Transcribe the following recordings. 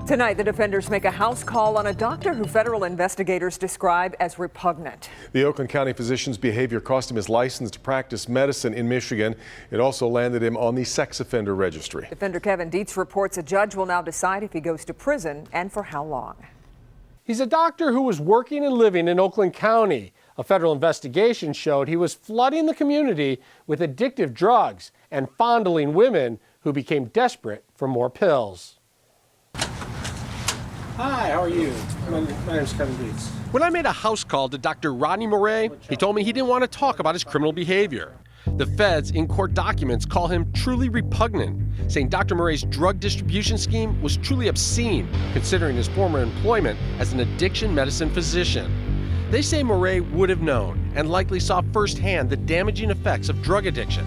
Tonight, the defenders make a house call on a doctor who federal investigators describe as repugnant. The Oakland County physician's behavior cost him his license to practice medicine in Michigan. It also landed him on the sex offender registry. Defender Kevin Dietz reports a judge will now decide if he goes to prison and for how long. He's a doctor who was working and living in Oakland County. A federal investigation showed he was flooding the community with addictive drugs and fondling women who became desperate for more pills. Hi, how are you? My name's Kevin Dietz. When I made a house call to Dr. Rodney Moret, he told me he didn't want to talk about his criminal behavior. The feds in court documents call him truly repugnant, saying Dr. Moret's drug distribution scheme was truly obscene, considering his former employment as an addiction medicine physician. They say Moret would have known and likely saw firsthand the damaging effects of drug addiction.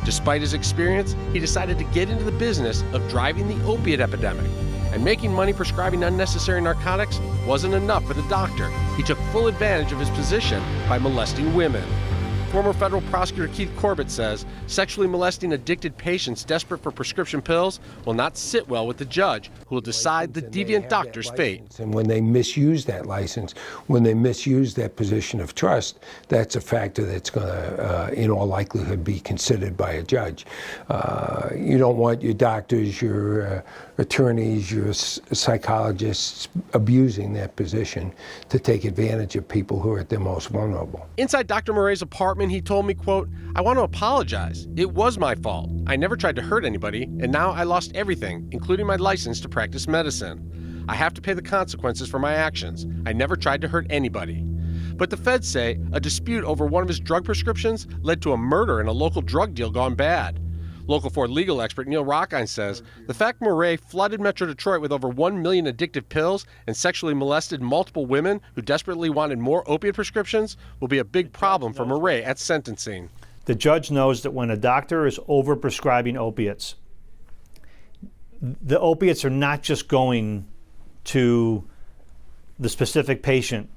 Despite his experience, he decided to get into the business of driving the opiate epidemic. And making money prescribing unnecessary narcotics wasn't enough for the doctor. He took full advantage of his position by molesting women. Former federal prosecutor Keith Corbett says sexually molesting addicted patients desperate for prescription pills will not sit well with the judge who will decide the deviant doctor's fate. And when they misuse that license, when they misuse that position of trust, that's a factor that's going to, in all likelihood, be considered by a judge. You don't want your doctors, your attorneys, your psychologists abusing that position to take advantage of people who are at their most vulnerable. Inside Dr. Moret's apartment, he told me, quote, "I want to apologize. It was my fault. I never tried to hurt anybody, and now I lost everything, including my license to practice medicine. I have to pay the consequences for my actions. I never tried to hurt anybody." But the feds say a dispute over one of his drug prescriptions led to a murder and a local drug deal gone bad. Local 4 legal expert Neil Rockine says the fact Moret flooded Metro Detroit with over 1 million addictive pills and sexually molested multiple women who desperately wanted more opiate prescriptions will be a big problem for Moret at sentencing. The judge knows that when a doctor is overprescribing opiates, the opiates are not just going to the specific patient.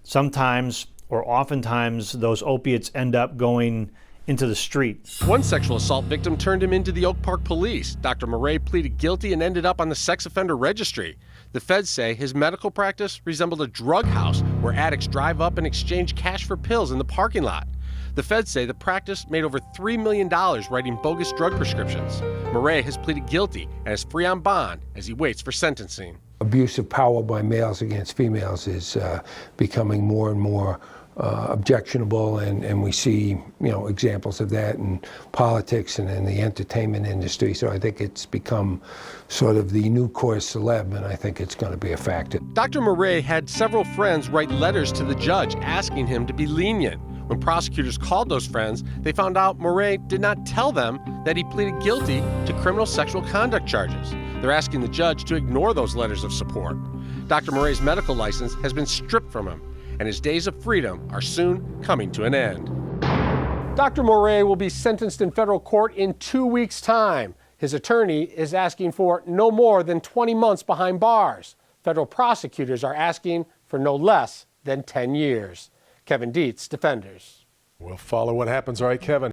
Sometimes, or oftentimes, those opiates end up going into the street. One sexual assault victim turned him into the Oak Park police. Dr. Moret pleaded guilty and ended up on the sex offender registry. The feds say his medical practice resembled a drug house where addicts drive up and exchange cash for pills in the parking lot. The feds say the practice made over $3 million writing bogus drug prescriptions. Moret has pleaded guilty and is free on bond as he waits for sentencing. Abuse of power by males against females is becoming more and more objectionable, and we see, examples of that in politics and in the entertainment industry. So I think it's become sort of the new cause célèbre, and I think it's going to be a factor. Dr. Moret had several friends write letters to the judge asking him to be lenient. When prosecutors called those friends, they found out Moret did not tell them that he pleaded guilty to criminal sexual conduct charges. They're asking the judge to ignore those letters of support. Dr. Moret's medical license has been stripped from him, and his days of freedom are soon coming to an end. Dr. Moret will be sentenced in federal court in 2 weeks' time. His attorney is asking for no more than 20 months behind bars. Federal prosecutors are asking for no less than 10 years. Kevin Dietz, Defenders. We'll follow what happens. All right, Kevin.